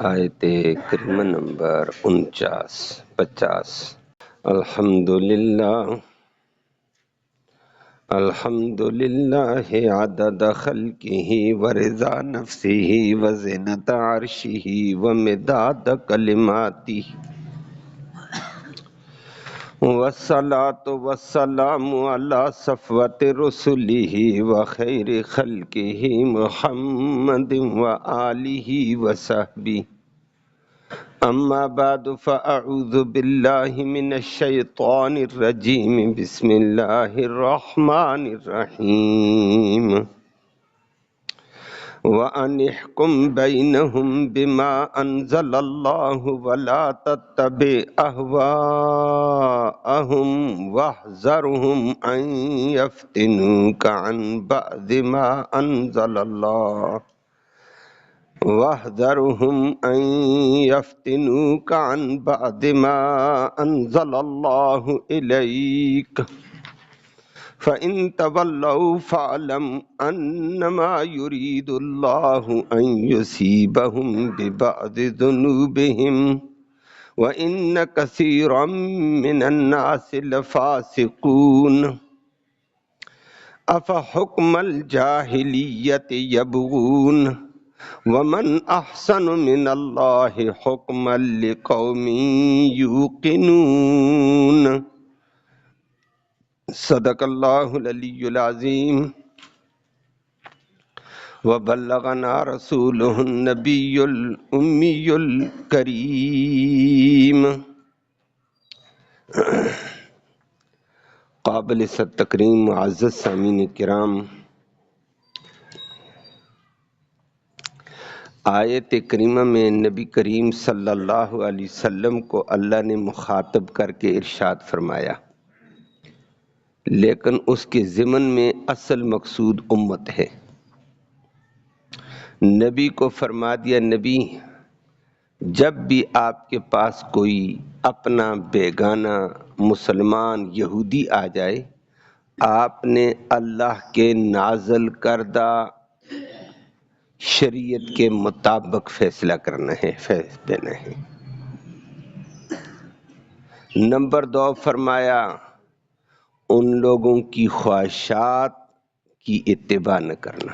آیت کریمہ نمبر 50. الحمدللہ عدد خلقہ ورضا نفسہ وزنت عرشہ ومداد کلماتہ والصلاة والسلام علی صفوت رسلہ وخیر خلقہ محمد وآلہ وصحبہ اما بعد فاعوذ باللہ من الشیطان الرجیم بسم اللہ الرحمن الرحیم وَأَنِ احْكُمْ بَيْنَهُمْ بِمَا أَنزَلَ اللَّهُ وَلَا تَتَّبِعْ أَهْوَاءَهُمْ وَاحْذَرْهُمْ أَنْ يَفْتِنُوكَ عَنْ بَعْضِ مَا أَنزَلَ اللَّهُ إِلَيْكَ فَإِن تَوَلَّوْا فَاعْلَمْ أَنَّمَا يُرِيدُ اللَّهُ أَن يُصِيبَهُم بِبَعْضِ ذُنُوبِهِمْ وَإِنَّ كَثِيرًا مِّنَ النَّاسِ لَفَاسِقُونَ أَفَحُكْمَ الْجَاهِلِيَّةِ يَبْغُونَ وَمَنْ أَحْسَنُ مِنَ اللَّهِ حُكْمًا لِقَوْمٍ يُوقِنُونَ صدق اللہ العلی العظیم وبلغنا رسولہ النبی الامی الکریم۔ قابل صد تکریم معزز سامعین کرام، آیت کریمہ میں نبی کریم صلی اللہ علیہ وسلم کو اللہ نے مخاطب کر کے ارشاد فرمایا، لیکن اس کے ضمن میں اصل مقصود امت ہے۔ نبی کو فرما دیا، نبی جب بھی آپ کے پاس کوئی اپنا بیگانہ مسلمان یہودی آ جائے، آپ نے اللہ کے نازل کردہ شریعت کے مطابق فیصلہ کرنا ہے، فیصلہ دینا ہے۔ نمبر 2 فرمایا، ان لوگوں کی خواہشات کی اتباع نہ کرنا،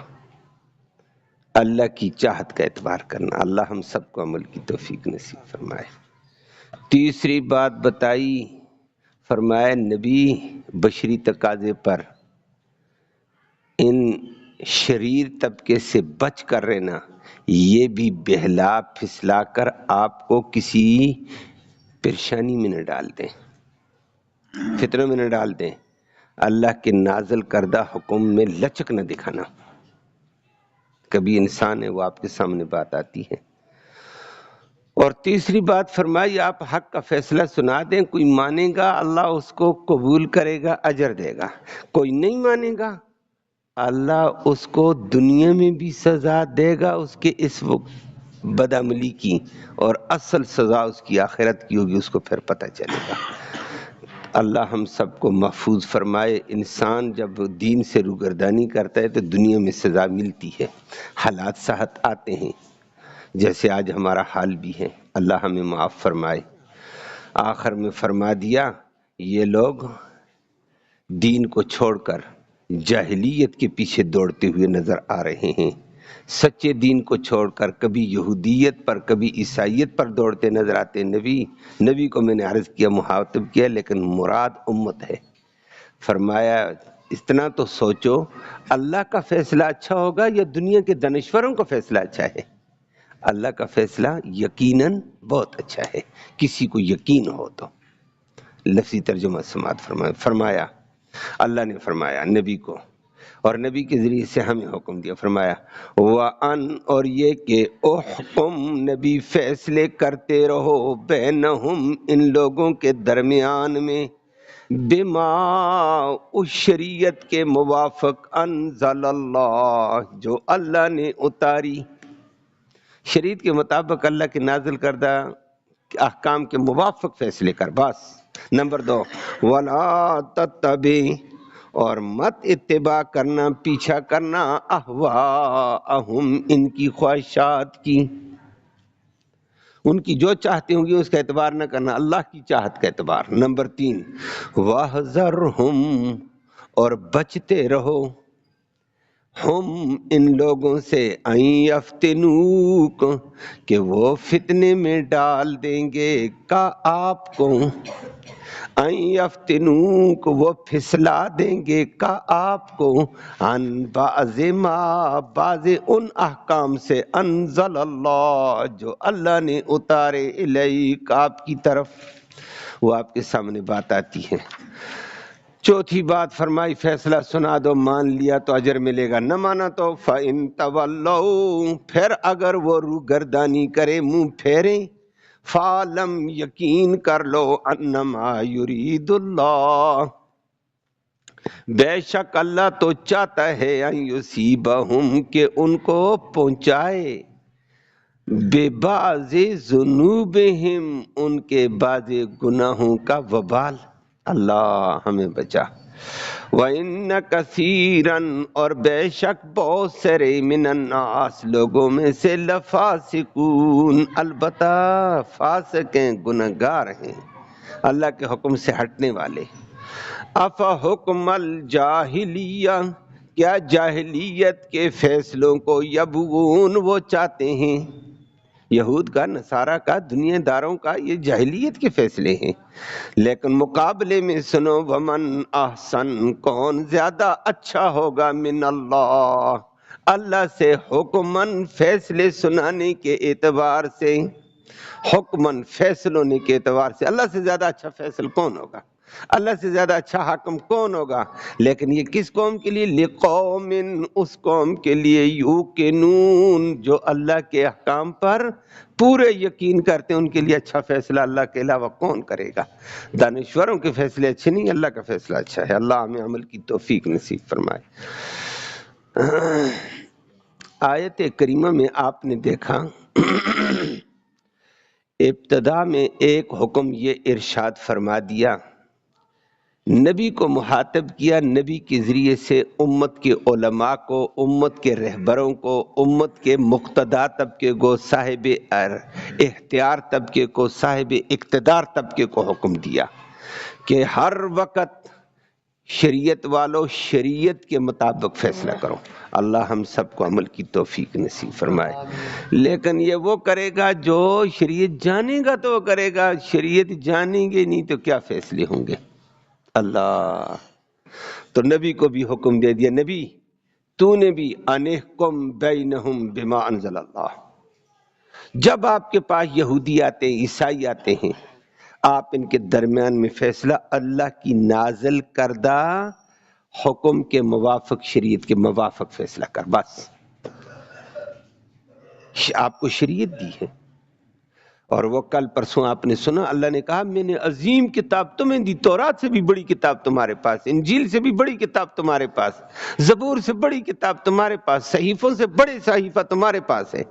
اللہ کی چاہت کا اعتبار کرنا۔ اللہ ہم سب کو عمل کی توفیق نصیب فرمائے۔ تیسری بات بتائی، فرمایا نبی بشری تقاضے پر ان شریر طبقے سے بچ کر رہنا، یہ بھی بہلا پھسلا کر آپ کو کسی پریشانی میں نہ ڈال دیں، فتنوں میں نہ ڈال دیں۔ اللہ کے نازل کردہ حکم میں لچک نہ دکھانا۔ کبھی انسان ہے وہ آپ کے سامنے بات آتی ہے۔ اور تیسری بات فرمائی، آپ حق کا فیصلہ سنا دیں، کوئی مانے گا اللہ اس کو قبول کرے گا، اجر دے گا، کوئی نہیں مانے گا اللہ اس کو دنیا میں بھی سزا دے گا اس کے اس وقت بدعملی کی، اور اصل سزا اس کی آخرت کی ہوگی، اس کو پھر پتہ چلے گا۔ اللہ ہم سب کو محفوظ فرمائے۔ انسان جب دین سے روگردانی کرتا ہے تو دنیا میں سزا ملتی ہے، حالات سخت آتے ہیں، جیسے آج ہمارا حال بھی ہے۔ اللہ ہمیں معاف فرمائے۔ آخر میں فرما دیا، یہ لوگ دین کو چھوڑ کر جاہلیت کے پیچھے دوڑتے ہوئے نظر آ رہے ہیں، سچے دین کو چھوڑ کر کبھی یہودیت پر کبھی عیسائیت پر دوڑتے نظر آتے ہیں۔ نبی کو میں نے عرض کیا، مخاطب کیا، لیکن مراد امت ہے۔ فرمایا اتنا تو سوچو، اللہ کا فیصلہ اچھا ہوگا یا دنیا کے دانشوروں کا فیصلہ اچھا ہے؟ اللہ کا فیصلہ یقیناً بہت اچھا ہے، کسی کو یقین ہو تو۔ لفظی ترجمہ سماعت فرمایا اللہ نے فرمایا نبی کو، اور نبی کے ذریعے سے ہمیں حکم دیا، فرمایا وَأَنْ، اور یہ کہ احکم، نبی فیصلے کرتے رہو، بینہم، ان لوگوں کے درمیان میں، بما، اس شریعت کے موافق، انزل اللہ، جو اللہ نے اتاری، شریعت کے مطابق اللہ کے نازل کردہ احکام کے موافق فیصلے کر، بس۔ نمبر 2، وَلَا تَتَّبِعْ، اور مت اتباع کرنا، پیچھا کرنا، احواءہم، ان کی خواہشات کی۔ ان کی جو چاہتے ہوں گی اس کا اعتبار نہ کرنا، اللہ کی چاہت کا اعتبار۔ نمبر 3 وَاحْذَرْهُمْ، اور بچتے رہو ہم ان لوگوں سے ان یفتنوک، کہ وہ فتنے میں ڈال دیں گے کا آپ کو، ان یفتنوک وہ پھسلا دیں گے کا آپ کو، عن بعض ما بعض ان احکام سے انزل اللہ جو اللہ نے اتارے الیک آپ کی طرف، وہ آپ کے سامنے بات آتی ہے۔ چوتھی بات فرمائی فیصلہ سنا دو، مان لیا تو اجر ملے گا، نہ مانا تو فَإِن تَوَلَّوْا، پھر اگر وہ روگردانی کرے، منہ پھیریں، فَعْلَمْ یقین کر لو انما یرید اللہ، بے شک اللہ تو چاہتا ہے ان یصیبہم کہ ان کو پہنچائے، بِبَعْضِ ذُنُوبِہم ان کے بعض گناہوں کا وبال، اللہ ہمیں بچا۔ وَإِنَّ كَثِيرًا اور بے شک بہت سارے من الناس لوگوں میں سے لفاسقون البتہ فاسق ہیں، گنہگار ہیں، اللہ کے حکم سے ہٹنے والے۔ افحکم الجاہلیہ، کیا جاہلیت کے فیصلوں کو یبغون وہ چاہتے ہیں، یہود کا، نصارہ کا، دنیا داروں کا، یہ جاہلیت کے فیصلے ہیں۔ لیکن مقابلے میں سنو، ومن احسن کون زیادہ اچھا ہوگا، من اللہ اللہ سے، حکمن فیصلے سنانے کے اعتبار سے، حکمن فیصلوں کے اعتبار سے اللہ سے زیادہ اچھا فیصل کون ہوگا، اللہ سے زیادہ اچھا حاکم کون ہوگا؟ لیکن یہ کس قوم کے لیے؟ لقوم، اس قوم کے لیے، یوقنون جو اللہ کے احکام پر پورے یقین کرتے ہیں، ان کے لیے اچھا فیصلہ اللہ کے علاوہ کون کرے گا؟ دانشوروں کے فیصلے اچھے نہیں، اللہ کا فیصلہ اچھا ہے۔ اللہ ہمیں عمل کی توفیق نصیب فرمائے۔ آیت کریمہ میں آپ نے دیکھا ابتدا میں ایک حکم یہ ارشاد فرما دیا، نبی کو مخاطب کیا، نبی کے ذریعے سے امت کے علماء کو، امت کے رہبروں کو، امت کے مقتدا طبقے کو، صاحب اختیار طبقے کو، صاحب اقتدار طبقے کو حکم دیا کہ ہر وقت شریعت والو شریعت کے مطابق فیصلہ کرو۔ اللہ ہم سب کو عمل کی توفیق نصیب فرمائے۔ لیکن یہ وہ کرے گا جو شریعت جانے گا تو وہ کرے گا، شریعت جانیں گے نہیں تو کیا فیصلے ہوں گے؟ اللہ تو نبی کو بھی حکم دے دیا، نبی تو نے بھی انحکم بینہم بما انزل اللہ، جب آپ کے پاس یہودی آتے ہیں، عیسائی آتے ہیں، آپ ان کے درمیان میں فیصلہ اللہ کی نازل کردہ حکم کے موافق، شریعت کے موافق فیصلہ کر، بس آپ کو شریعت دی ہے۔ اور وہ کل پرسوں آپ نے سنا، اللہ نے کہا میں نے عظیم کتاب تمہیں دی، تورات سے بھی بڑی کتاب تمہارے پاس، انجیل سے بھی بڑی کتاب تمہارے پاس، زبور سے بڑی کتاب تمہارے پاس، صحیفوں سے بڑے صحیفہ تمہارے پاس ہے۔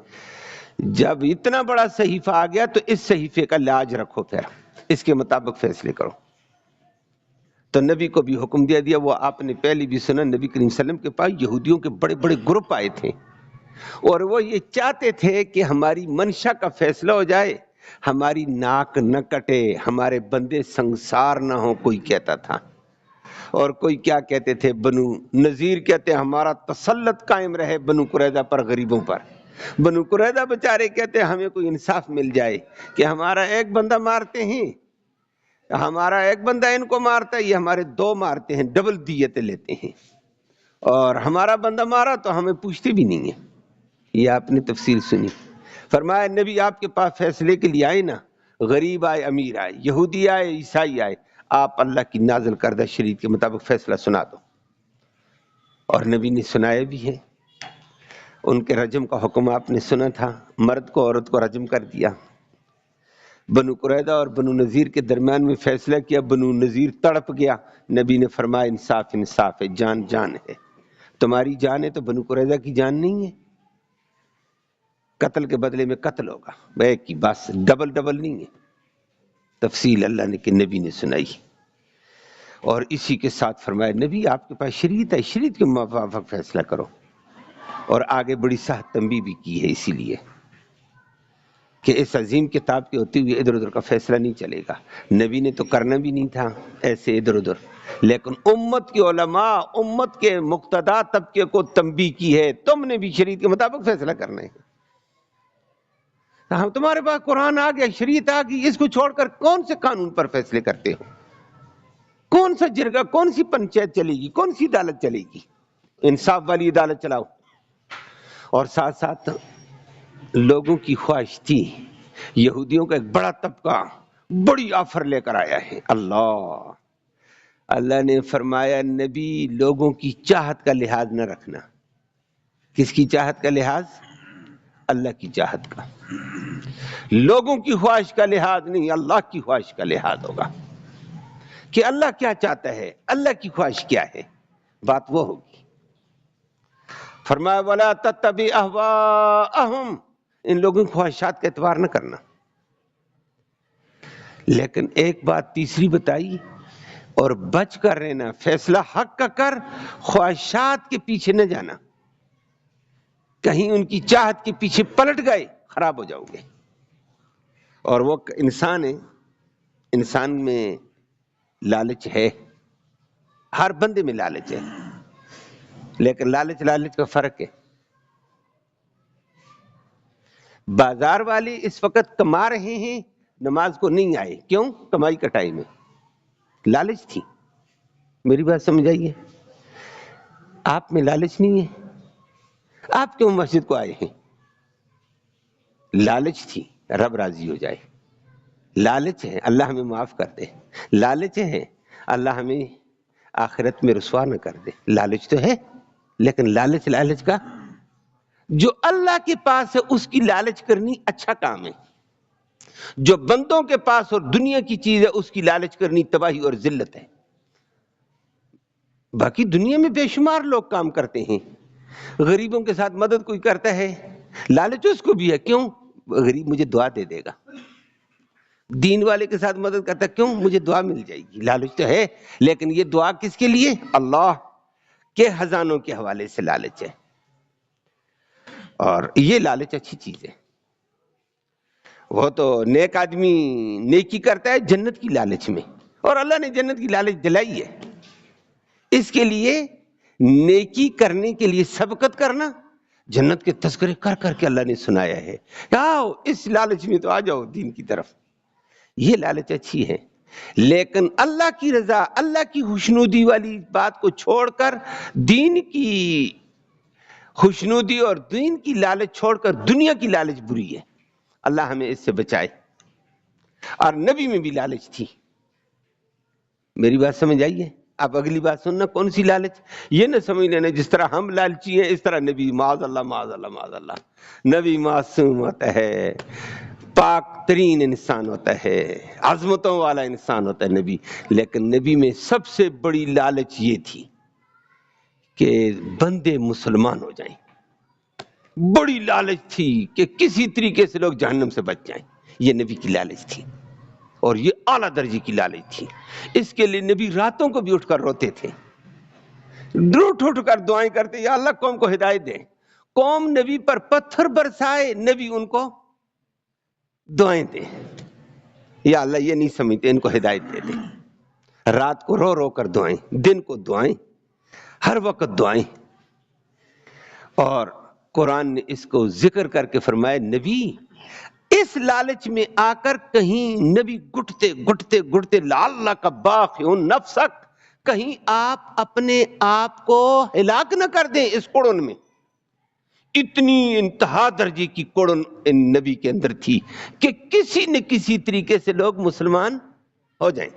جب اتنا بڑا صحیفہ آ گیا تو اس صحیفے کا لاج رکھو، پھر اس کے مطابق فیصلے کرو۔ تو نبی کو بھی حکم دیا دیا۔ وہ آپ نے پہلے بھی سنا، نبی کریم صلی اللہ علیہ وسلم کے پاس یہودیوں کے بڑے بڑے گروپ آئے تھے، اور وہ یہ چاہتے تھے کہ ہماری منشا کا فیصلہ ہو جائے، ہماری ناک نہ کٹے، ہمارے بندے سنسار نہ ہو، کوئی کہتا تھا۔ اور کوئی کیا کہتے تھے، بنو نذیر کہتے ہمارا تسلط قائم رہے بنو قریظہ پر، غریبوں پر۔ بنو قریظہ بیچارے کہتے ہمیں کوئی انصاف مل جائے کہ ہمارا ایک بندہ مارتے ہیں، ہمارا ایک بندہ ان کو مارتا ہے، یہ ہمارے دو مارتے ہیں، ڈبل دیتیں لیتے ہیں، اور ہمارا بندہ مارا تو ہمیں پوچھتے بھی نہیں ہیں۔ یہ آپ نے تفصیل سنی۔ فرمایا نبی آپ کے پاس فیصلے کے لیے آئے نا، غریب آئے، امیر آئے، یہودی آئے، عیسائی آئے، آپ اللہ کی نازل کردہ شریعت کے مطابق فیصلہ سنا دو۔ اور نبی نے سنایا بھی ہے۔ ان کے رجم کا حکم آپ نے سنا تھا، مرد کو عورت کو رجم کر دیا۔ بنو قریظہ اور بنو نذیر کے درمیان میں فیصلہ کیا، بنو نذیر تڑپ گیا، نبی نے فرمایا انصاف انصاف ہے، جان جان ہے، تمہاری جان ہے تو بنو قریظہ کی جان نہیں ہے، قتل کے بدلے میں قتل ہوگا، ایک کی بس، ڈبل ڈبل نہیں ہے۔ تفصیل اللہ نے کہ نبی نے سنائی، اور اسی کے ساتھ فرمایا نبی آپ کے پاس شریعت ہے، شریعت کے موافق فیصلہ کرو، اور آگے بڑی سخت تنبیہ بھی کی ہے اسی لیے۔ کہ اس عظیم کتاب کے ہوتے ہوئے ادھر ادھر کا فیصلہ نہیں چلے گا. نبی نے تو کرنا بھی نہیں تھا ایسے ادھر ادھر، لیکن امت کے علماء، امت کے مقتدا طبقے کو تنبیہ کی ہے، تم نے بھی شریعت کے مطابق فیصلہ کرنا ہے. ہم تمہارے پاس قرآن آ گیا، شریعت آ گئی، اس کو چھوڑ کر کون سے قانون پر فیصلے کرتے ہو؟ کون سا جرگہ، کون سی پنچایت چلے گی، کون سی عدالت چلے گی؟ انصاف والی عدالت چلاؤ. اور ساتھ ساتھ لوگوں کی خواہش تھی، یہودیوں کا ایک بڑا طبقہ بڑی آفر لے کر آیا ہے. اللہ نے فرمایا نبی لوگوں کی چاہت کا لحاظ نہ رکھنا. کس کی چاہت کا لحاظ؟ اللہ کی چاہت کا. لوگوں کی خواہش کا لحاظ نہیں، اللہ کی خواہش کا لحاظ ہوگا کہ اللہ کیا چاہتا ہے، اللہ کی خواہش کیا ہے، بات وہ ہوگی. فرمایا وَلَا تَتَّبِعْ أَهْوَاءَهُمْ، ان لوگوں کی خواہشات کا اعتبار نہ کرنا. لیکن ایک بات تیسری بتائی، اور بچ کر رہنا، فیصلہ حق کا کر، خواہشات کے پیچھے نہ جانا. کہیں ان کی چاہت کے پیچھے پلٹ گئے خراب ہو جاؤ گے. اور وہ انسان ہے، انسان میں لالچ ہے، ہر بندے میں لالچ ہے، لیکن لالچ کا فرق ہے. بازار والے اس وقت کما رہے ہیں، نماز کو نہیں آئے، کیوں؟ کمائی کا ٹائم ہے، لالچ تھی. میری بات سمجھ آئیے؟ آپ میں لالچ نہیں ہے، آپ کیوں مسجد کو آئے ہیں؟ لالچ تھی رب راضی ہو جائے، لالچ ہے اللہ ہمیں معاف کر دے، لالچ ہے اللہ ہمیں آخرت میں رسوا نہ کر دے. لالچ تو ہے، لیکن لالچ کا جو اللہ کے پاس ہے اس کی لالچ کرنی اچھا کام ہے. جو بندوں کے پاس اور دنیا کی چیز ہے اس کی لالچ کرنی تباہی اور ذلت ہے. باقی دنیا میں بے شمار لوگ کام کرتے ہیں، غریبوں کے ساتھ مدد کوئی کرتا ہے، لالچ اس کو بھی ہے، کیوں؟ غریب مجھے دعا دے دے گا. دین والے کے ساتھ مدد کرتا ہے، کیوں؟ مجھے دعا مل جائے گی. لالچ تو ہے، لیکن یہ دعا کس کے لیے؟ اللہ کے خزانوں کے حوالے سے لالچ ہے. اور یہ لالچ اچھی چیز ہے. وہ تو نیک آدمی نیکی کرتا ہے جنت کی لالچ میں، اور اللہ نے جنت کی لالچ دلائی ہے. اس کے لیے نیکی کرنے کے لیے سبقت کرنا، جنت کے تذکرے کر کر کے اللہ نے سنایا ہے. آؤ اس لالچ میں تو آ جاؤ دین کی طرف. یہ لالچ اچھی ہے، لیکن اللہ کی رضا، اللہ کی خوشنودی والی بات کو چھوڑ کر دین کی خوشنودی اور دین کی لالچ چھوڑ کر دنیا کی لالچ بری ہے. اللہ ہمیں اس سے بچائے. اور نبی میں بھی لالچ تھی. میری بات سمجھ آئیے؟ اب اگلی بات سننا، کون سی لالچ؟ یہ نہ سمجھ لینا جس طرح ہم لالچی ہیں اس طرح نبی، معاذ اللہ معاذ اللہ معاذ اللہ. نبی معصوم ہوتا ہے، پاک ترین انسان ہوتا ہے، عظمتوں والا انسان ہوتا ہے نبی. لیکن نبی میں سب سے بڑی لالچ یہ تھی کہ بندے مسلمان ہو جائیں. بڑی لالچ تھی کہ کسی طریقے سے لوگ جہنم سے بچ جائیں. یہ نبی کی لالچ تھی، اور یہ اعلیٰ درجے کی لالچ تھی. اس کے لیے نبی راتوں کو بھی اٹھ کر روتے تھے، اٹھ کر دعائیں کرتے، یا اللہ قوم کو ہدایت دے. قوم نبی پر پتھر برسائے، نبی ان کو دعائیں دے، یا اللہ یہ نہیں سمجھتے، ان کو ہدایت دے دے. رات کو رو رو کر دعائیں، دن کو دعائیں، ہر وقت دعائیں. اور قرآن نے اس کو ذکر کر کے فرمایا نبی اس لالچ میں آ کر کہیں نبی گھٹتے لعلک باخع نفسک، کہیں آپ اپنے آپ کو ہلاک نہ کر دیں اس کڑن میں. اتنی انتہا درجے کی کڑن ان نبی کے اندر تھی کہ کسی نہ کسی طریقے سے لوگ مسلمان ہو جائیں.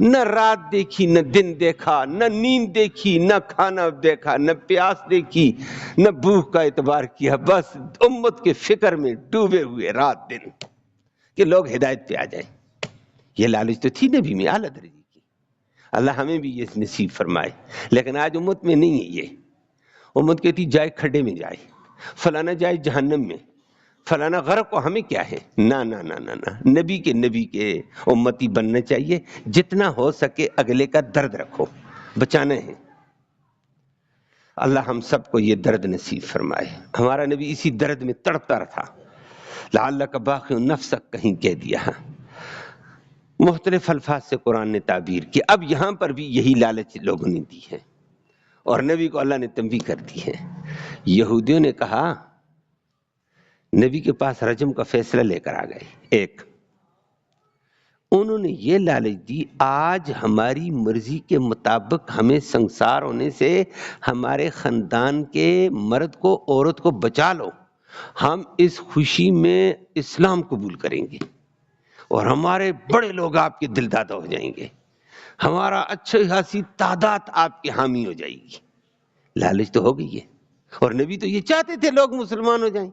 نہ رات دیکھی، نہ دن دیکھا، نہ نیند دیکھی، نہ کھانا دیکھا، نہ پیاس دیکھی، نہ بھوک کا اعتبار کیا، بس امت کے فکر میں ڈوبے ہوئے رات دن کہ لوگ ہدایت پہ آ جائیں. یہ لالچ تو تھی نبی میں اعلیٰ درجے کی. اللہ ہمیں بھی یہ نصیب فرمائے. لیکن آج امت میں نہیں ہے یہ. امت کہتی جائے کھڈے میں جائے، فلانا جائے جہنم میں، فلانا غرق کو، ہمیں کیا ہے؟ نا نا نا نا نا. نبی کے امتی بننا چاہیے. جتنا ہو سکے اگلے کا درد رکھو، بچانا ہے. اللہ ہم سب کو یہ درد نصیب فرمائے. ہمارا نبی اسی درد میں تڑپتا تھا، لعلک باخع نفسک کہیں کہہ دیا. مختلف الفاظ سے قرآن نے تعبیر کی. اب یہاں پر بھی یہی لالچ لوگوں نے دی ہے اور نبی کو اللہ نے تنبیہ کر دی ہے. یہودیوں نے کہا، نبی کے پاس رجم کا فیصلہ لے کر آ گئے. ایک انہوں نے یہ لالچ دی، آج ہماری مرضی کے مطابق ہمیں سنسار ہونے سے ہمارے خاندان کے مرد کو عورت کو بچا لو، ہم اس خوشی میں اسلام قبول کریں گے اور ہمارے بڑے لوگ آپ کے دل دادا ہو جائیں گے، ہمارا اچھی خاصی تعداد آپ کی حامی ہو جائے گی. لالچ تو ہو گئی ہے، اور نبی تو یہ چاہتے تھے لوگ مسلمان ہو جائیں.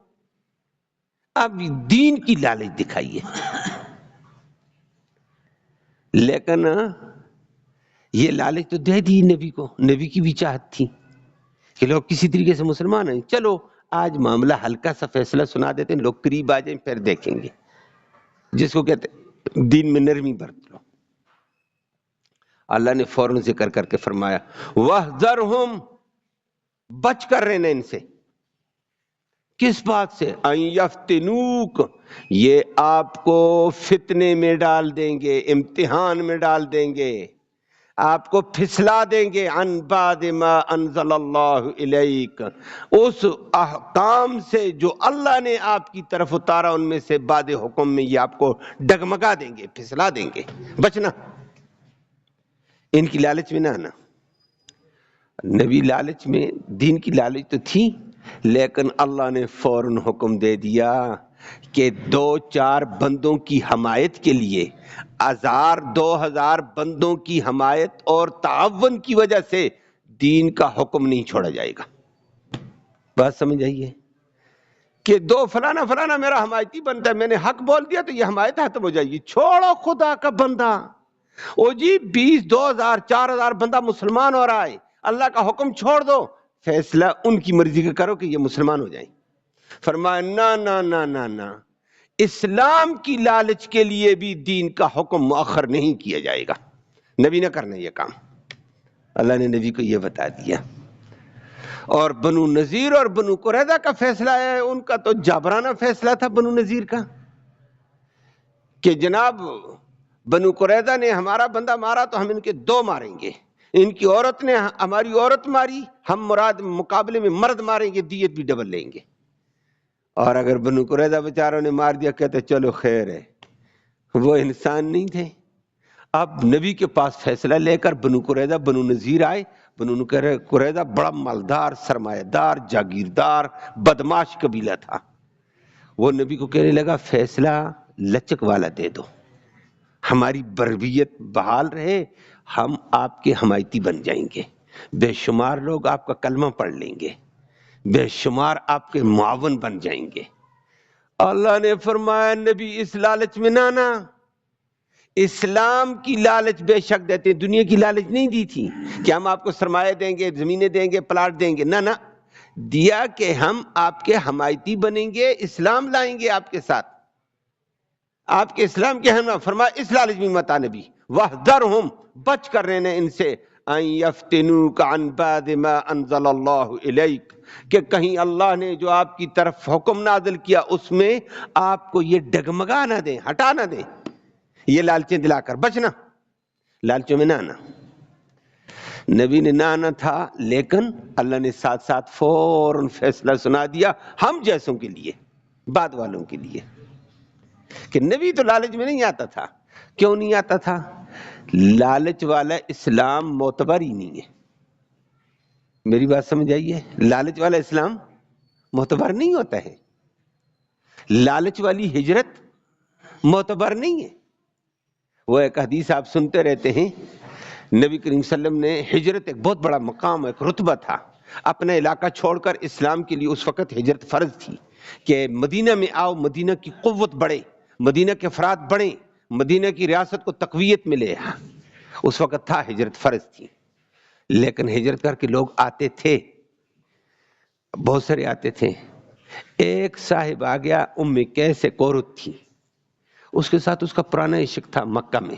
اب دین کی لالچ دکھائیے. لیکن یہ لالچ تو دے دی نبی کو. نبی کی بھی چاہت تھی کہ لوگ کسی طریقے سے مسلمان ہیں. چلو آج معاملہ ہلکا سا فیصلہ سنا دیتے ہیں، لوگ قریب آ جائیں، پھر دیکھیں گے. جس کو کہتے ہیں دین میں نرمی برت لو. اللہ نے فوراً ذکر کر کے فرمایا وَاحْذَرْهُمْ، بچ کر رہنا ان سے. کس بات سے؟ اَن یفتنوک، یہ آپ کو فتنے میں ڈال دیں گے، امتحان میں ڈال دیں گے، آپ کو پھسلا دیں گے. عن بعد ما انزل اللہ الیک، اس احکام سے جو اللہ نے آپ کی طرف اتارا ان میں سے بعد حکم میں یہ آپ کو ڈگمگا دیں گے، پھسلا دیں گے. بچنا، ان کی لالچ میں نہ آنا. نبی لالچ میں، دین کی لالچ تو تھی، لیکن اللہ نے فوراً حکم دے دیا کہ 2-4 بندوں کی حمایت کے لیے 1000-2000 بندوں کی حمایت اور تعاون کی وجہ سے دین کا حکم نہیں چھوڑا جائے گا. بات سمجھ آئیے کہ فلانا میرا حمایتی بنتا ہے، میں نے حق بول دیا تو یہ حمایت ختم ہو جائے گی. چھوڑو خدا کا بندہ، او جی 20,000-4000 بندہ مسلمان ہو رہا ہے، اللہ کا حکم چھوڑ دو، فیصلہ ان کی مرضی کا کرو کہ یہ مسلمان ہو جائیں. فرمایا نا نا نا نا نا، اسلام کی لالچ کے لیے بھی دین کا حکم مؤخر نہیں کیا جائے گا. نبی نہ کرنا یہ کام. اللہ نے نبی کو یہ بتا دیا. اور بنو نذیر اور بنو قریظہ کا فیصلہ ہے، ان کا تو جابرانہ فیصلہ تھا بنو نذیر کا کہ جناب بنو قریظہ نے ہمارا بندہ مارا تو ہم ان کے 2 ماریں گے، ان کی عورت نے ہماری عورت ماری، ہم مراد مقابلے میں مرد ماریں گے، دیت بھی ڈبل لیں گے. اور اگر بنو قریظہ بیچاروں نے مار دیا کہتے چلو خیر ہے، وہ انسان نہیں تھے. اب نبی کے پاس فیصلہ لے کر بنو قریظہ بنو نذیر آئے. بنو قریظہ بڑا مالدار، سرمایہ دار، جاگیردار، بدماش قبیلہ تھا. وہ نبی کو کہنے لگا فیصلہ لچک والا دے دو، ہماری برویت بحال رہے، ہم آپ کے حمایتی بن جائیں گے، بے شمار لوگ آپ کا کلمہ پڑھ لیں گے، بے شمار آپ کے معاون بن جائیں گے. اللہ نے فرمایا نبی اس لالچ میں نہ آنا. اسلام کی لالچ بے شک دیتے، دنیا کی لالچ نہیں دی تھی کہ ہم آپ کو سرمایہ دیں گے، زمینیں دیں گے، پلاٹ دیں گے. نہ دیا کہ ہم آپ کے حمایتی بنیں گے، اسلام لائیں گے آپ کے ساتھ، آپ کے اسلام کے ہم. فرمایا اس لالچ میں مت آ نبی. وَاحْذَرْهُمْ، بچ کر رہنا ان سے. اَن يَفْتِنُوكَ عَن بَعْدِ مَا أَنزَلَ اللَّهُ إِلَيْكَ، کہ کہیں اللہ نے جو آپ کی طرف حکم نازل کیا اس میں آپ کو یہ ڈگمگا نہ دیں، ہٹا نہ دیں، یہ لالچیں دلا کر. بچنا، لالچوں میں نہ آنا. نبی نے نہ آنا تھا، لیکن اللہ نے ساتھ ساتھ فوراً فیصلہ سنا دیا ہم جیسوں کے لیے، بعد والوں کے لیے، کہ نبی تو لالچ میں نہیں آتا تھا. کیوں نہیں آتا تھا؟ لالچ والا اسلام معتبر ہی نہیں ہے. میری بات سمجھ آئیے، لالچ والا اسلام معتبر نہیں ہوتا ہے. لالچ والی ہجرت معتبر نہیں ہے. وہ ایک حدیث آپ سنتے رہتے ہیں، نبی کریم صلی اللہ علیہ وسلم نے ہجرت ایک بہت بڑا مقام، ایک رتبہ تھا. اپنا علاقہ چھوڑ کر اسلام کے لیے اس وقت ہجرت فرض تھی کہ مدینہ میں آؤ، مدینہ کی قوت بڑھے، مدینہ کے افراد بڑھیں، مدینہ کی ریاست کو تقویت ملے. اس وقت تھا، ہجرت فرض تھی. لیکن ہجرت کر کے لوگ آتے تھے، بہت سارے آتے تھے. ایک صاحب آ گیا، ام قیس ایک عورت تھی، اس کے ساتھ اس کا پرانا عشق تھا مکہ میں.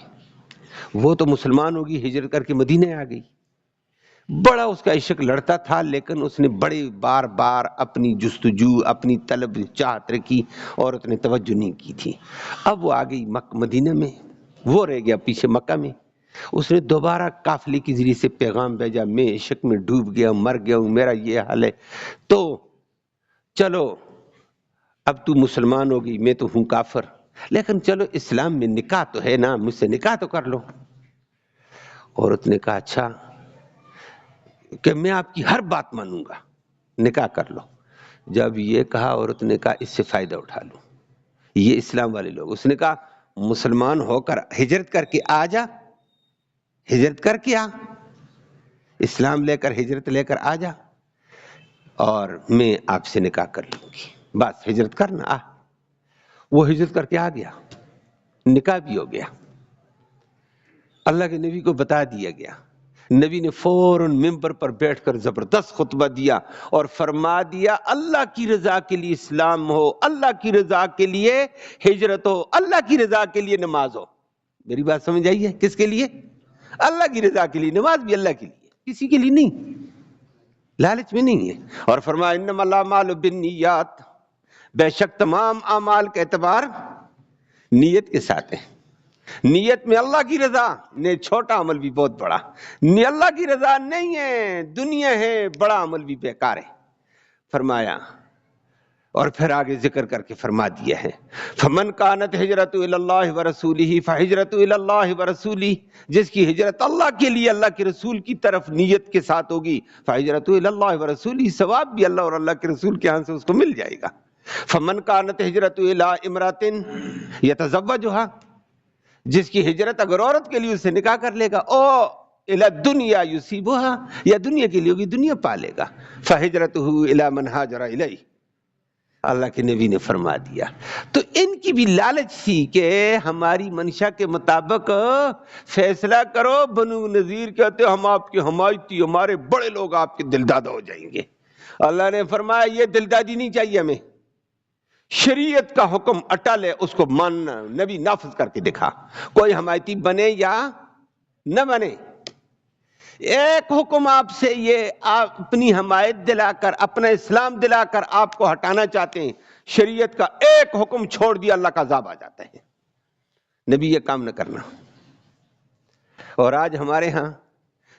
وہ تو مسلمان ہوگی، ہجرت کر کے مدینہ آ گئی. بڑا اس کا عشق لڑتا تھا، لیکن اس نے بڑے بار بار اپنی جستجو، اپنی طلب چاہت رکھی، عورت نے توجہ نہیں کی تھی۔ اب وہ آ گئی مدینہ میں، وہ رہ گیا پیچھے مکہ میں۔ اس نے دوبارہ قافلے کے ذریعے سے پیغام بھیجا، میں عشق میں ڈوب گیا ہوں، مر گیا ہوں، میرا یہ حال ہے، تو چلو اب تو مسلمان ہوگی، میں تو ہوں کافر، لیکن چلو اسلام میں نکاح تو ہے نا، مجھ سے نکاح تو کر لو۔ عورت نے کہا اچھا کہ میں آپ کی ہر بات مانوں گا، نکاح کر لو۔ جب یہ کہا عورت نے کہا اس سے فائدہ اٹھا لوں، یہ اسلام والے لوگ۔ اس نے کہا مسلمان ہو کر ہجرت کر کے آ جا، ہجرت کر کے آ، اسلام لے کر ہجرت لے کر آ جا اور میں آپ سے نکاح کر لوں گی، بس ہجرت کرنا آ۔ وہ ہجرت کر کے آ گیا، نکاح بھی ہو گیا، اللہ کے نبی کو بتا دیا گیا۔ نبی نے فوراً ممبر پر بیٹھ کر زبردست خطبہ دیا اور فرما دیا اللہ کی رضا کے لیے اسلام ہو، اللہ کی رضا کے لیے ہجرت ہو، اللہ کی رضا کے لیے نماز ہو۔ میری بات سمجھ آئی ہے؟ کس کے لیے؟ اللہ کی رضا کے لیے، نماز بھی اللہ کے لیے، کسی کے لیے نہیں، لالچ میں نہیں ہے۔ اور فرمایا انما الاعمال بالنیات، بے شک تمام اعمال کا اعتبار نیت کے ساتھ ہے۔ نیت میں اللہ کی رضا نے، چھوٹا عمل بھی بہت بڑا، اللہ کی رضا نہیں ہے، دنیا ہے، بڑا عمل بھی بیکار ہے فرمایا۔ اور پھر آگے ذکر کر کے فرما دیا ہے فمن کانت ہجرت الی اللہ ورسولہ فہجرت الی اللہ ورسولہ، جس کی ہجرت اللہ کے لیے، اللہ کے رسول کی طرف نیت کے ساتھ ہوگی، فہجرت الی اللہ ورسولہ، ثواب بھی اللہ اور اللہ کے رسول کے ہاں سے اس کو مل جائے گا۔ فمن کانت ہجرت الی امرأۃ یتزوجھا، جس کی ہجرت اگر عورت کے لیے اسے نکاح کر لے گا، او الی الدنیا یصیبھا، یا دنیا کے لیے ہوگی، دنیا پالے گا، فہجرتہ الی من ہاجر الیہ، اللہ کے نبی نے فرما دیا۔ تو ان کی بھی لالچ تھی کہ ہماری منشا کے مطابق فیصلہ کرو۔ بنو نذیر کہتے ہم آپ کے حمایتی، ہمارے بڑے لوگ آپ کے دلدادہ ہو جائیں گے۔ اللہ نے فرمایا یہ دلدادی نہیں چاہیے ہمیں، شریعت کا حکم اٹل ہے، اس کو ماننا، نبی نافذ کر کے دکھا، کوئی حمایتی بنے یا نہ بنے۔ ایک حکم آپ سے، یہ آپ اپنی حمایت دلا کر، اپنا اسلام دلا کر آپ کو ہٹانا چاہتے ہیں، شریعت کا ایک حکم چھوڑ دیا اللہ کا عذاب آ جاتا ہے۔ نبی یہ کام نہ کرنا۔ اور آج ہمارے ہاں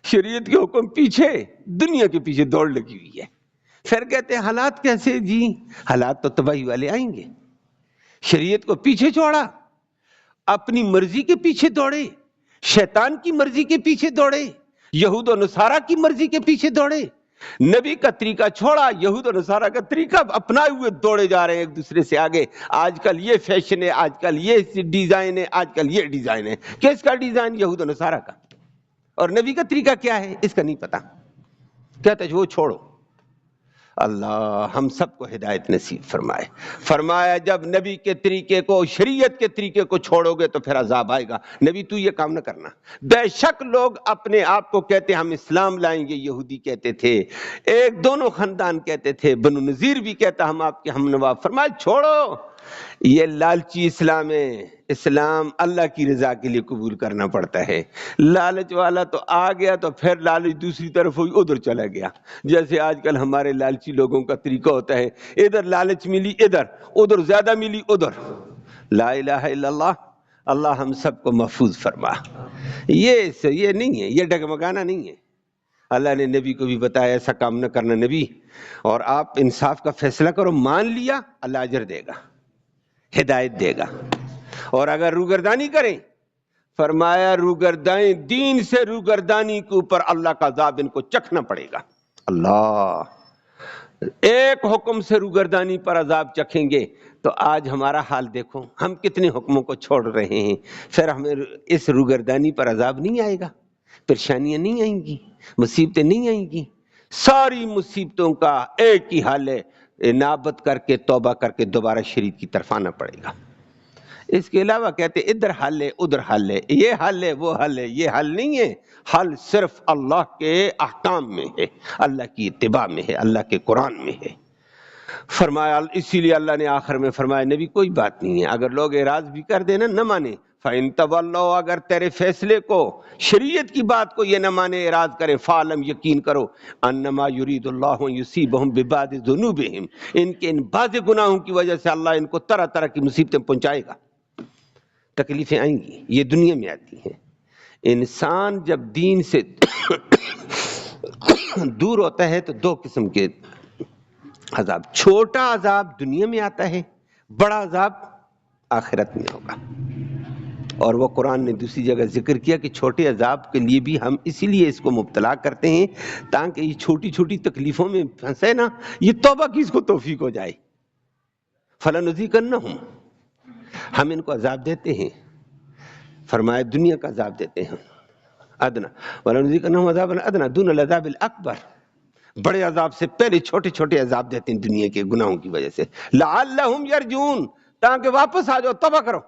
شریعت کے حکم پیچھے، دنیا کے پیچھے دوڑ لگی ہوئی ہے۔ پھر کہتے ہیں حالات کیسے؟ جی حالات تو تباہی والے آئیں گے۔ شریعت کو پیچھے چھوڑا، اپنی مرضی کے پیچھے دوڑے، شیطان کی مرضی کے پیچھے دوڑے، یہود و نصارہ کی مرضی کے پیچھے دوڑے، نبی کا طریقہ چھوڑا، یہود و نصارہ کا طریقہ اپنائے ہوئے دوڑے جا رہے ہیں ایک دوسرے سے آگے۔ آج کل یہ فیشن ہے، آج کل یہ ڈیزائن ہے، آج کل یہ ڈیزائن ہے۔ کس کا ڈیزائن؟ یہود و نصارہ کا۔ اور نبی کا طریقہ کیا ہے اس کا نہیں پتا، کہتا ہے وہ چھوڑو۔ اللہ ہم سب کو ہدایت نصیب فرمائے۔ فرمایا جب نبی کے طریقے کو، شریعت کے طریقے کو چھوڑو گے تو پھر عذاب آئے گا۔ نبی تو یہ کام نہ کرنا۔ بے شک لوگ اپنے آپ کو کہتے ہم اسلام لائیں گے، یہودی کہتے تھے، ایک دونوں خاندان کہتے تھے، بنو نذیر بھی کہتا ہم آپ کے ہم نوا۔ فرمایا چھوڑو، یہ لالچی اسلام ہے۔ اسلام اللہ کی رضا کے لیے قبول کرنا پڑتا ہے۔ لالچ والا تو آ گیا تو پھر لالچ دوسری طرف ہوئی، ادھر چلا گیا۔ جیسے آج کل ہمارے لالچی لوگوں کا طریقہ ہوتا ہے، ادھر لالچ ملی ادھر، ادھر زیادہ ملی ادھر۔ لا الہ الا اللہ، اللہ ہم سب کو محفوظ فرما۔ یہ نہیں ہے، یہ ڈگمگانا نہیں ہے۔ اللہ نے نبی کو بھی بتایا ایسا کام نہ کرنا نبی، اور آپ انصاف کا فیصلہ کرو، مان لیا اللہ اجر دے گا، ہدایت دے گا۔ اور اگر روگردانی کریں، فرمایا روگردانی، دین سے روگردانی کے اوپر اللہ کا عذاب ان کو چکھنا پڑے گا۔ اللہ ایک حکم سے روگردانی پر عذاب چکھیں گے۔ تو آج ہمارا حال دیکھو، ہم کتنے حکموں کو چھوڑ رہے ہیں، پھر ہمیں اس روگردانی پر عذاب نہیں آئے گا، پریشانیاں نہیں آئیں گی، مصیبتیں نہیں آئیں گی۔ ساری مصیبتوں کا ایک ہی حل ہے، انابت کر کے، توبہ کر کے دوبارہ شریعت کی طرف آنا پڑے گا۔ اس کے علاوہ کہتے ادھر حل ہے، ادھر حل ہے، یہ حل ہے، وہ حل ہے، یہ حل نہیں ہے۔ حل صرف اللہ کے احکام میں ہے، اللہ کی اتباع میں ہے، اللہ کے قرآن میں ہے۔ فرمایا، اسی لیے اللہ نے آخر میں فرمایا نبی کوئی بات نہیں ہے، اگر لوگ اعراض بھی کر دینا نہ مانے، فَإِن تَوَلَّوْا اگر تیرے فیصلے کو، شریعت کی بات کو یہ نہ مانے، اعراض کرے، فَعْلَمْ یقین کرو انما یرید اللہ ان یصیبہم ببعض ذنوبہم، ان کے ان بعض گناہوں کی وجہ سے اللہ ان کو طرح طرح کی مصیبتیں پہنچائے گا، تکلیفیں آئیں گی، یہ دنیا میں آتی ہیں۔ انسان جب دین سے دور ہوتا ہے تو دو قسم کے عذاب، چھوٹا عذاب دنیا میں آتا ہے، بڑا عذاب آخرت میں ہوگا۔ اور وہ قرآن نے دوسری جگہ ذکر کیا کہ چھوٹے عذاب کے لیے بھی ہم اسی لیے اس کو مبتلا کرتے ہیں تاکہ یہ چھوٹی چھوٹی تکلیفوں میں پھنسے نا، یہ توبہ کی اس کو توفیق ہو جائے۔ فَلَنُذِيقَنَّهُمْ، ہم ان کو عذاب دیتے ہیں، فرمایا دنیا کا عذاب دیتے ہیں ادنا، وَلَنُذِيقَنَّهُمْ عَذَابًا أَدْنَىٰ دُونَ الْعَذَابِ الْأَكْبَرِ، بڑے عذاب سے پہلے چھوٹے چھوٹے عذاب دیتے ہیں دنیا کے گناہوں کی وجہ سے، لَعَلَّهُمْ يَرْجُونَ، تاکہ واپس آ جاؤ، توبہ کرو۔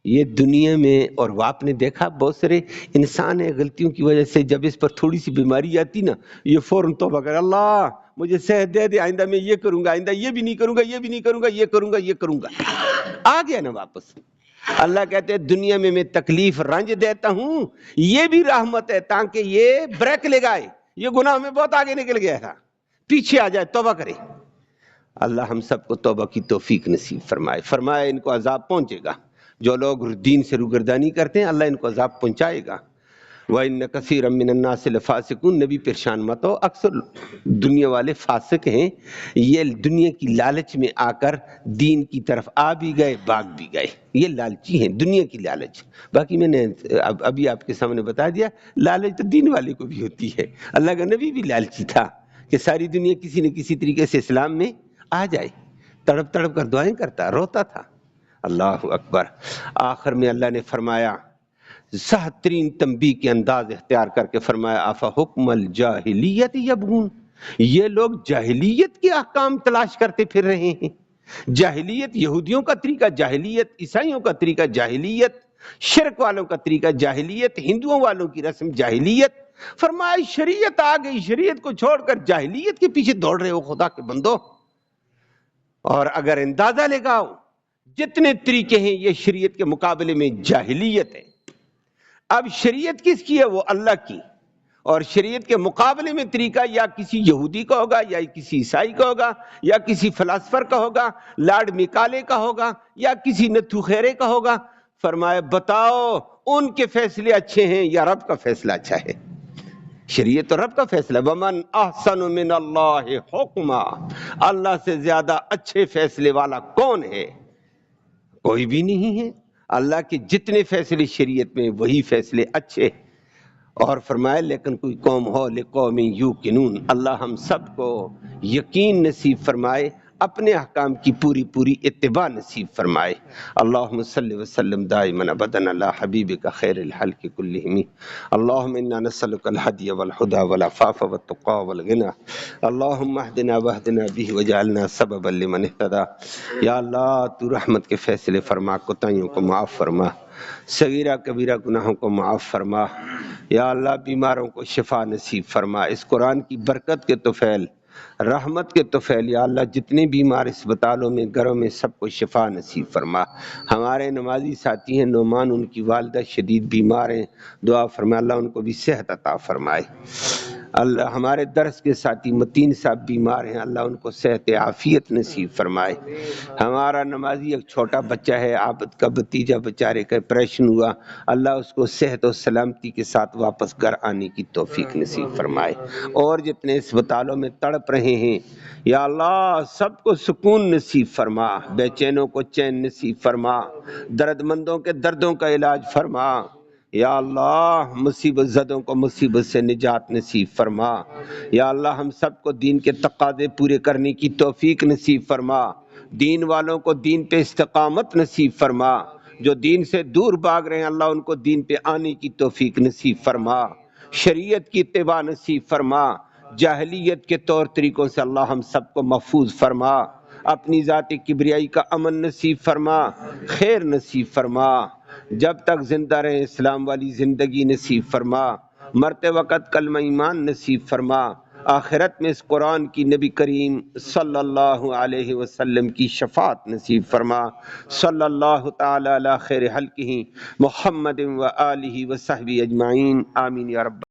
یہ دنیا میں، اور آپ نے دیکھا بہت سارے انسان ہیں غلطیوں کی وجہ سے جب اس پر تھوڑی سی بیماری آتی نا، یہ فوراً توبہ کرے، اللہ مجھے صحت دے دے، آئندہ میں یہ کروں گا، آئندہ یہ بھی نہیں کروں گا، یہ بھی نہیں کروں گا، یہ کروں گا، یہ کروں گا، آ گیا نا واپس۔ اللہ کہتے ہیں دنیا میں میں تکلیف رنج دیتا ہوں، یہ بھی رحمت ہے تاکہ یہ بریک لگائے، یہ گناہ میں بہت آگے نکل گیا تھا، پیچھے آ جائے، توبہ کرے۔ اللہ ہم سب کو توبہ کی توفیق نصیب فرمائے۔ فرمایا ان کو عذاب پہنچے گا، جو لوگ دین سے روگردانی کرتے ہیں اللہ ان کو عذاب پہنچائے گا۔ وَإِنَّ كَثِيرًا مِّنَ النَّاسِ لَفَاسِقُونَ، نبی پریشان مت ہو، اکثر دنیا والے فاسق ہیں، یہ دنیا کی لالچ میں آ کر دین کی طرف آ بھی گئے، بھاگ بھی گئے، یہ لالچی ہیں، دنیا کی لالچ۔ باقی میں نے ابھی آپ کے سامنے بتا دیا، لالچ تو دین والے کو بھی ہوتی ہے، اللہ کا نبی بھی لالچی تھا کہ ساری دنیا کسی نہ کسی طریقے سے اسلام میں آ جائے، تڑپ تڑپ کر دعائیں کرتا، روتا تھا۔ اللہ اکبر۔ آخر میں اللہ نے فرمایا، سخت ترین تنبیہ کے انداز اختیار کر کے فرمایا، افحکم الجاہلیت یبغون، یہ لوگ جاہلیت کے احکام تلاش کرتے پھر رہے ہیں۔ جاہلیت یہودیوں کا طریقہ جاہلیت، عیسائیوں کا طریقہ جاہلیت، شرک والوں کا طریقہ جاہلیت، ہندوؤں والوں کی رسم جاہلیت۔ فرمایا شریعت آ گئی، شریعت کو چھوڑ کر جاہلیت کے پیچھے دوڑ رہے ہو خدا کے بندو۔ اور اگر اندازہ لگاؤ جتنے طریقے ہیں یہ شریعت کے مقابلے میں جاہلیت ہے۔ اب شریعت کس کی ہے؟ وہ اللہ کی، اور شریعت کے مقابلے میں طریقہ یا کسی یہودی کا ہوگا، یا کسی عیسائی کا ہوگا، یا کسی فلسفر کا ہوگا، لارڈ میکالے کا ہوگا، یا کسی نتھو خیرے کا ہوگا۔ فرمایا بتاؤ ان کے فیصلے اچھے ہیں یا رب کا فیصلہ اچھا ہے؟ شریعت تو رب کا فیصلہ، وَمَنْ أَحْسَنُ مِنَ اللَّهِ حُکْمًا، اللہ سے زیادہ اچھے فیصلے والا کون ہے؟ کوئی بھی نہیں ہے۔ اللہ کے جتنے فیصلے شریعت میں وہی فیصلے اچھے۔ اور فرمایا لیکن کوئی قوم ہو لقوم یوقنون، اللہ ہم سب کو یقین نصیب فرمائے، اپنے احکام کی پوری پوری اتباع نصیب فرمائے۔ اللہم صلی وسلم دائما ابدا علی حبیبک خیر الخلق کلہم، اللہم انا نسألک الہدی والہدی والعفاف والتقی والغنی، اللہم اہدنا واہدنا بہ وجعلنا سببا لمن اہتدی۔ یا اللہ تو رحمت کے فیصلے فرما، کوتاہیوں کو معاف فرما، صغیرہ کبیرہ گناہوں کو معاف فرما۔ یا اللہ بیماروں کو شفا نصیب فرما، اس قرآن کی برکت کے طفیل، رحمت کے طفیل، یا اللہ جتنے بیمار اسپتالوں میں گھروں میں سب کو شفا نصیب فرما۔ ہمارے نمازی ساتھی ہیں نعمان، ان کی والدہ شدید بیمار ہیں، دعا فرما اللہ ان کو بھی صحت عطا فرمائے۔ اللہ ہمارے درس کے ساتھی متین صاحب بیمار ہیں، اللہ ان کو صحت عافیت نصیب فرمائے۔ ہمارا نمازی ایک چھوٹا بچہ ہے، عابد کا بھتیجا بیچارے کا آپریشن ہوا، اللہ اس کو صحت و سلامتی کے ساتھ واپس گھر آنے کی توفیق نصیب فرمائے۔ اور جتنے اسپتالوں میں تڑپ رہے ہیں یا اللہ سب کو سکون نصیب فرما، بے چینوں کو چین نصیب فرما، درد مندوں کے دردوں کا علاج فرما۔ یا اللہ مصیبت زدوں کو مصیبت سے نجات نصیب فرما۔ یا اللہ ہم سب کو دین کے تقاضے پورے کرنے کی توفیق نصیب فرما، دین والوں کو دین پہ استقامت نصیب فرما، جو دین سے دور بھاگ رہے ہیں اللہ ان کو دین پہ آنے کی توفیق نصیب فرما، شریعت کی اتباع نصیب فرما، جاہلیت کے طور طریقوں سے اللہ ہم سب کو محفوظ فرما، اپنی ذات کبریائی کا امن نصیب فرما، خیر نصیب فرما، جب تک زندہ رہے اسلام والی زندگی نصیب فرما، مرتے وقت کلمہ ایمان نصیب فرما، آخرت میں اس قرآن کی نبی کریم صلی اللہ علیہ وسلم کی شفاعت نصیب فرما۔ صلی اللہ تعالی علی خیر خلقہ محمد و آلہ و صحبہ اجمعین، آمین یا رب۔